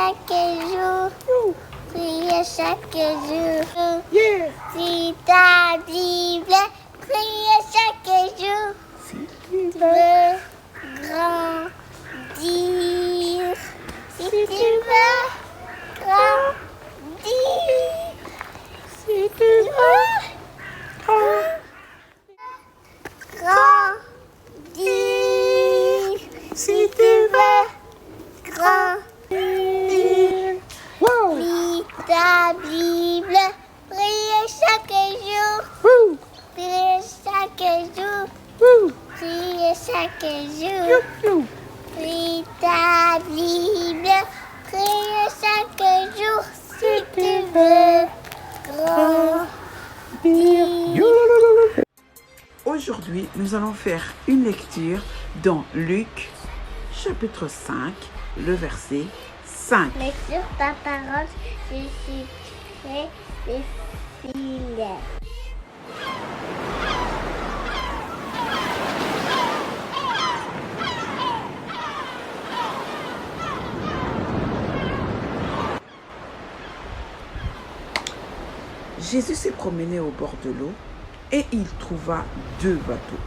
chaque jour. Priez chaque jour. Yeah. Si ta Bible, priez chaque jour. Si tu Tu veux. veux grandir. Si tu veux grandir. Si tu veux. Grandir. Si tu veux grandir. Wow. Lis ta Bible, priez chaque jour. Woo. Priez chaque jour. Woo. Priez chaque jour. You, you. Lis ta Bible, priez chaque jour. Si tu veux grandir. Aujourd'hui, nous allons faire une lecture dans Luc, chapitre 5, le verset 5. Mais sur ta parole, je susciterai les filets. Jésus s'est promené au bord de l'eau et il trouva 2 bateaux.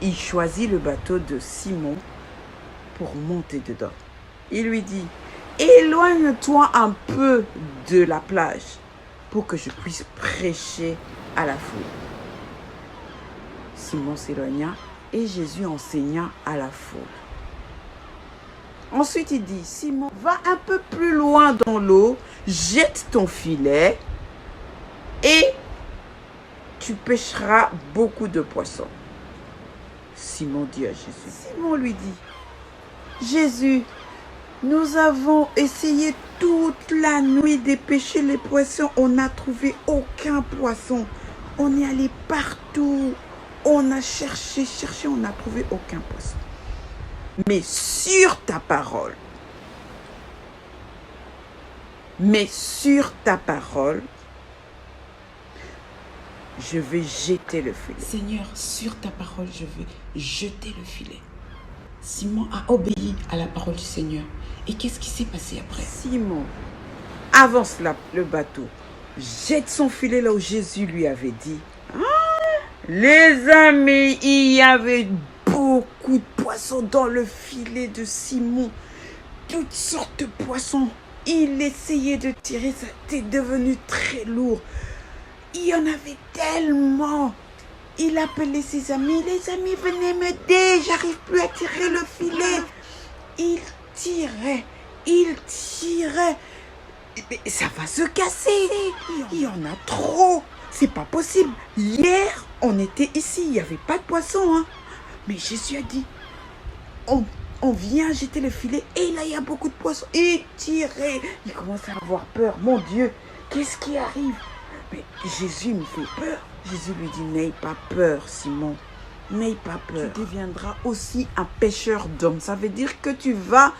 Il choisit le bateau de Simon pour monter dedans. Il lui dit, éloigne-toi un peu de la plage pour que je puisse prêcher à la foule. Simon s'éloigna et Jésus enseigna à la foule. Ensuite il dit, Simon, va un peu plus loin dans l'eau, jette ton filet et tu pêcheras beaucoup de poissons. Simon dit à Jésus. Simon lui dit, Jésus, nous avons essayé toute la nuit de pêcher les poissons. On n'a trouvé aucun poisson. On est allé partout. On a cherché, on n'a trouvé aucun poisson. Mais sur ta parole, je vais jeter le filet. Seigneur, sur ta parole, je vais jeter le filet. Simon a obéi à la parole du Seigneur. Et qu'est-ce qui s'est passé après? Simon avance le bateau, jette son filet là où Jésus lui avait dit. Les amis, il y avait beaucoup de poissons dans le filet de Simon. Toutes sortes de poissons. Il essayait de tirer, ça était devenu très lourd. Il y en avait tellement. Il appelait ses amis. Les amis, venez m'aider. J'arrive plus à tirer le filet. Il tirait. Mais ça va se casser. Il y en a trop. C'est pas possible. Hier, on était ici. Il n'y avait pas de poisson. Hein. Mais Jésus a dit, on vient jeter le filet. Et là, il y a beaucoup de poissons. Il tirait. Il commence à avoir peur. Mon Dieu, qu'est-ce qui arrive? Mais Jésus me fait peur. Jésus lui dit, n'aie pas peur, Simon. N'aie pas peur. Tu deviendras aussi un pêcheur d'hommes. Ça veut dire que tu vas,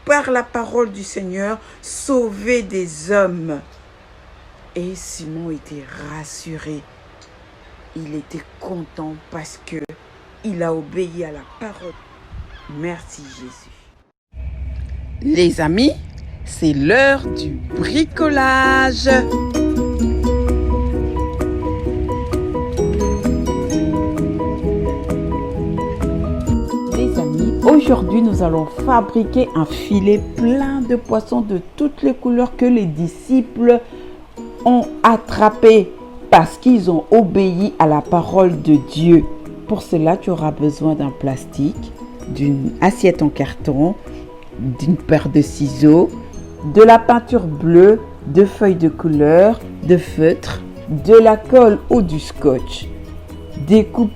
par la parole du Seigneur, sauver des hommes. Et Simon était rassuré. Il était content parce que il a obéi à la parole. Merci Jésus. Les amis, c'est l'heure du bricolage. Aujourd'hui, nous allons fabriquer un filet plein de poissons de toutes les couleurs que les disciples ont attrapés parce qu'ils ont obéi à la parole de Dieu. Pour cela, tu auras besoin d'un plastique, d'une assiette en carton, d'une paire de ciseaux, de la peinture bleue, de feuilles de couleur, de feutre, de la colle ou du scotch. Découpe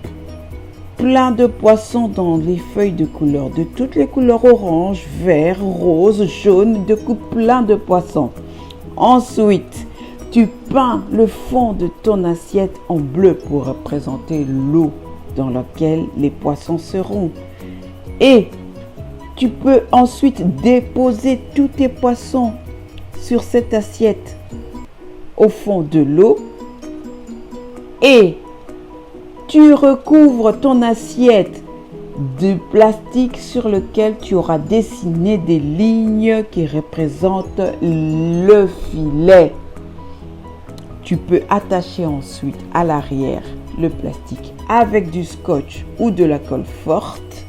plein de poissons dans les feuilles de couleur, de toutes les couleurs orange, vert, rose, jaune, découpe plein de poissons. Ensuite, tu peins le fond de ton assiette en bleu pour représenter l'eau dans laquelle les poissons seront. Et tu peux ensuite déposer tous tes poissons sur cette assiette au fond de l'eau et tu recouvres ton assiette de plastique sur lequel tu auras dessiné des lignes qui représentent le filet. Tu peux attacher ensuite à l'arrière le plastique avec du scotch ou de la colle forte.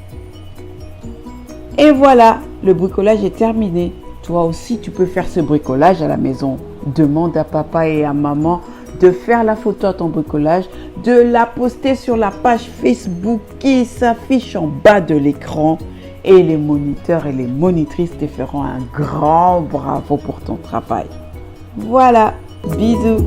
Et voilà, le bricolage est terminé. Toi aussi, tu peux faire ce bricolage à la maison. Demande à papa et à maman de faire la photo à ton bricolage, de la poster sur la page Facebook qui s'affiche en bas de l'écran. Et les moniteurs et les monitrices te feront un grand bravo pour ton travail. Voilà, bisous.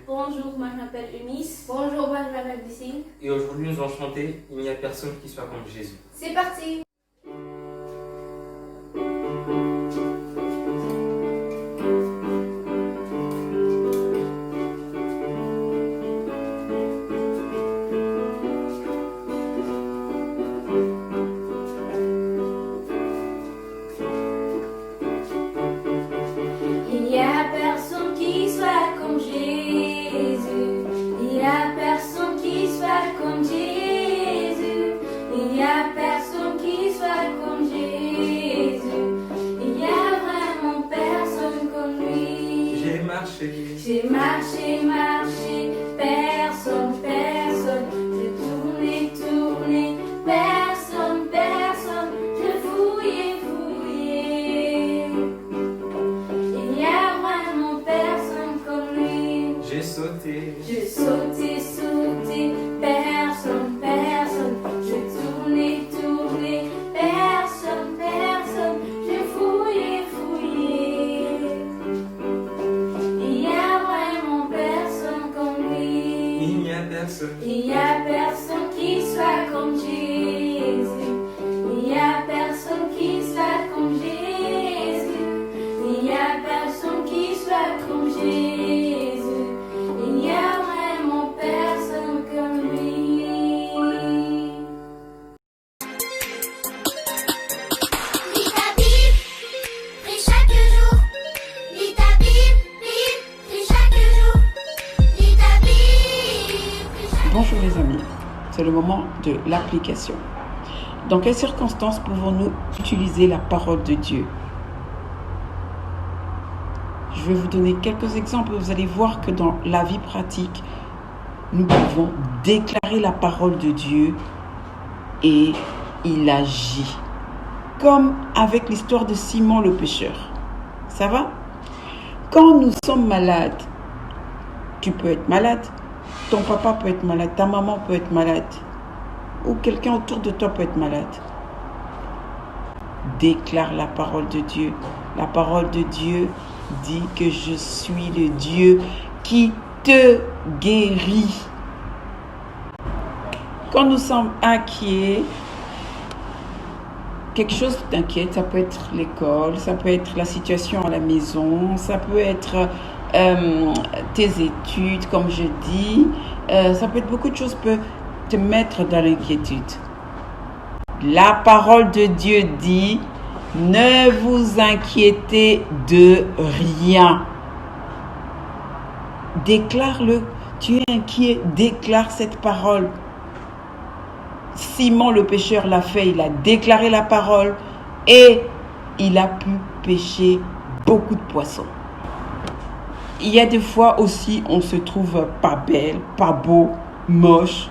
Bonjour, moi je m'appelle Eunice. Bonjour, moi je m'appelle Lucille. Et aujourd'hui nous allons chanter Il n'y a personne qui soit comme Jésus. C'est parti! Il n'y a personne qui soit comme Jésus. Il n'y a personne qui soit comme Jésus. Il n'y a personne qui soit comme Jésus. Il n'y a vraiment personne comme lui. J'ai marché, marché, personne, personne. J'ai tourné, tourné, personne, personne. J'ai fouillé, fouillé. Il n'y a vraiment personne comme lui. j'ai sauté, J'ai sauté, sauté, personne, personne. J'ai tourné, tourné, personne, personne. J'ai fouillé, fouillé. Il n'y a vraiment personne comme lui. il n'y a personne. Il n'y a personne qui soit comme Jésus. Il n'y a personne qui soit comme Jésus. Il n'y a personne qui soit comme Jésus. Il n'y a vraiment personne comme lui. Lis ta Bible, prie chaque jour. Lis ta Bible, prie chaque jour. Lis ta Bible, prie chaque jour. Bonjour les amis, c'est le moment de l'application. Dans quelles circonstances pouvons-nous utiliser la parole de Dieu? Je vais vous donner quelques exemples. Vous allez voir que dans la vie pratique, nous pouvons déclarer la parole de Dieu et il agit. Comme avec l'histoire de Simon le pêcheur. Ça va? Quand nous sommes malades, tu peux être malade, ton papa peut être malade, ta maman peut être malade, ou quelqu'un autour de toi peut être malade. Déclare la parole de Dieu. La parole de Dieu dit que je suis le Dieu qui te guérit. Quand nous sommes inquiets, quelque chose t'inquiète, ça peut être l'école, ça peut être la situation à la maison, ça peut être tes études, comme je dis, ça peut être beaucoup de choses peut te mettre dans l'inquiétude. La parole de Dieu dit, ne vous inquiétez de rien. Déclare-le. Tu es inquiet, déclare cette parole. Simon le pêcheur l'a fait, il a déclaré la parole et il a pu pêcher beaucoup de poissons. Il y a des fois aussi, on se trouve pas belle, pas beau, moche.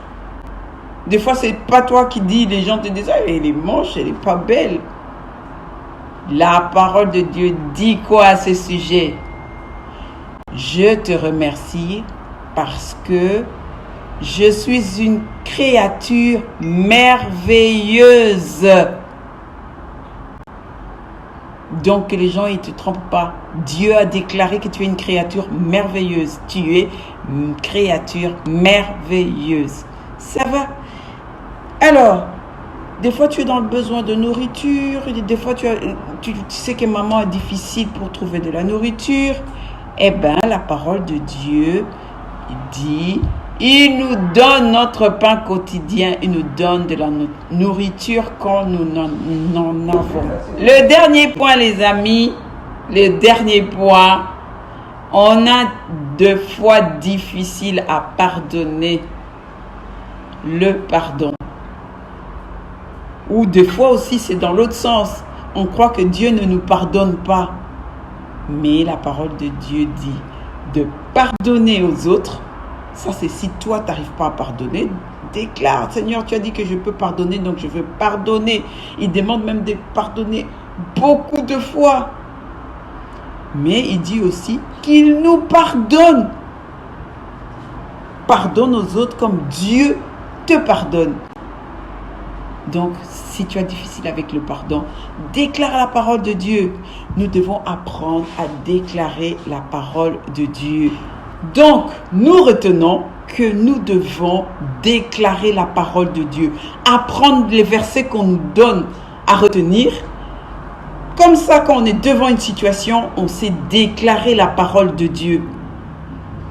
Des fois, c'est pas toi qui dis, les gens te disent, ah, elle est moche, elle est pas belle. La parole de Dieu dit quoi à ce sujet? Je te remercie parce que je suis une créature merveilleuse. Donc que les gens ne te trompent pas. Dieu a déclaré que tu es une créature merveilleuse. Tu es une créature merveilleuse. Ça va? Alors, des fois tu es dans le besoin de nourriture. Des fois tu sais que maman est difficile pour trouver de la nourriture. Eh bien, la parole de Dieu dit... Il nous donne notre pain quotidien. Il nous donne de la nourriture quand nous n'en avons. Le dernier point, les amis. Le dernier point. On a des fois difficile à pardonner. Le pardon. Ou des fois aussi, c'est dans l'autre sens. On croit que Dieu ne nous pardonne pas. Mais la parole de Dieu dit de pardonner aux autres. Ça, c'est si toi, tu n'arrives pas à pardonner, déclare, Seigneur, tu as dit que je peux pardonner, donc je veux pardonner. Il demande même de pardonner beaucoup de fois. Mais il dit aussi qu'il nous pardonne. Pardonne aux autres comme Dieu te pardonne. Donc, si tu as difficile avec le pardon, déclare la parole de Dieu. Nous devons apprendre à déclarer la parole de Dieu. Donc, nous retenons que nous devons déclarer la parole de Dieu, apprendre les versets qu'on nous donne à retenir. Comme ça, quand on est devant une situation, on sait déclarer la parole de Dieu.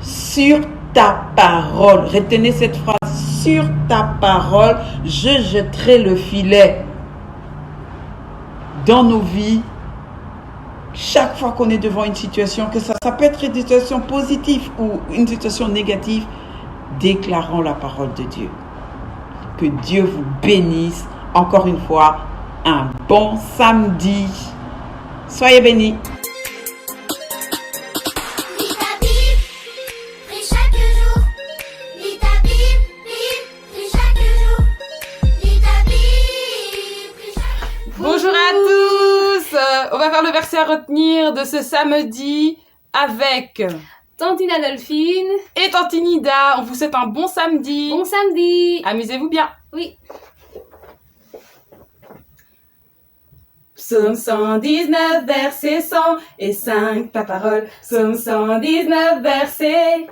Sur ta parole, retenez cette phrase, sur ta parole, je jetterai le filet. Dans nos vies, chaque fois qu'on est devant une situation, que ça peut être une situation positive ou une situation négative, déclarons la parole de Dieu. Que Dieu vous bénisse. Encore une fois, un bon samedi. Soyez bénis. Lis ta Bible, prie chaque jour. Lis ta Bible, prie chaque jour. Lis ta Bible, prie chaque jour. Bonjour à tous. On va faire le verset à retenir de ce samedi avec Tantine Adolphine. et Tante Nida. On vous souhaite un bon samedi. Bon samedi. Amusez-vous bien. Oui. Psaume 119, verset 105, ta parole. Psaume 119, verset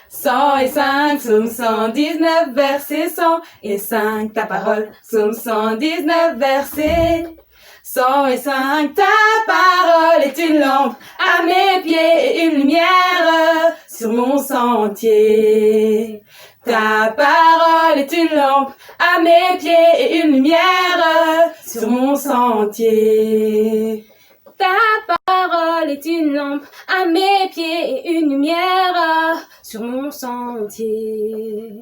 105. Psaume 119, verset 105, ta parole. Psaume 119, verset 105. Ta parole est une lampe à mes pieds et une lumière sur mon sentier. Ta parole est une lampe à mes pieds et une lumière sur mon sentier. Ta parole est une lampe à mes pieds et une lumière sur mon sentier.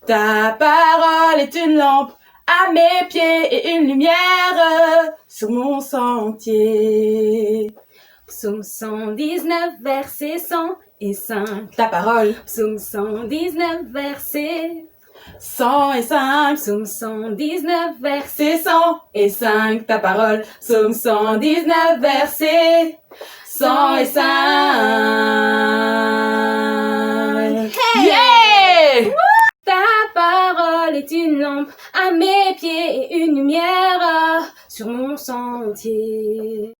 Ta parole est une lampe à mes pieds et une lumière sur mon sentier. Psaume 119, verset 105. Ta parole, Psaume 119, verset 105. Psaume 119, verset C'est 105, ta parole. Psaume 119, verset 105. Yeah! Ta parole est une lampe à mes pieds et une lumière sur mon sentier.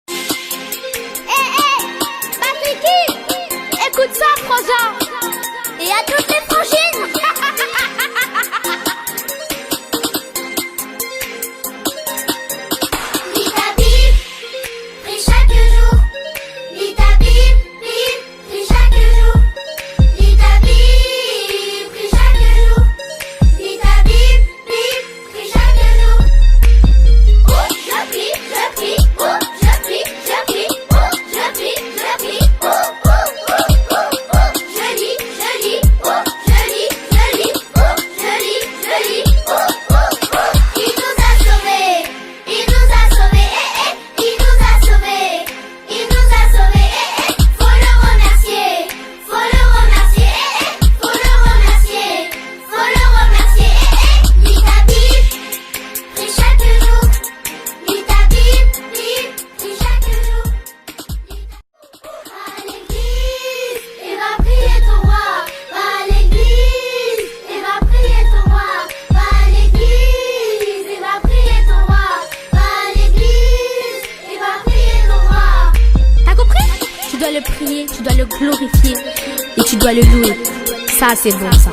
Patricky, écoute ça, Froza. Et à toutes les frangines. Lis ta Bible, prie chaque jour. Lis ta Bible, prie chaque jour. Lis ta Bible, prie chaque jour. Lis ta Bible, prie chaque jour. Oh, je prie, oh, je prie, oh, je prie, oh, je lis, oh, je lis, oh, je lis, oh, je lis, oh. Il nous a sauvés, il nous a sauvés, il nous a sauvés, il nous a sauvés, faut le remercier, faut le remercier, faut le remercier, faut le remercier. Lis ta Bible, prie chaque jour. Lis ta Bible, prie chaque jour. Va à l'église et va prier ton roi. Va à l'église et va prier ton roi. Va à l'église et va prier ton roi. Va à l'église et va prier ton roi. T'as compris? Tu dois le prier, tu dois le glorifier et tu dois le louer. Ça, c'est bon, ça.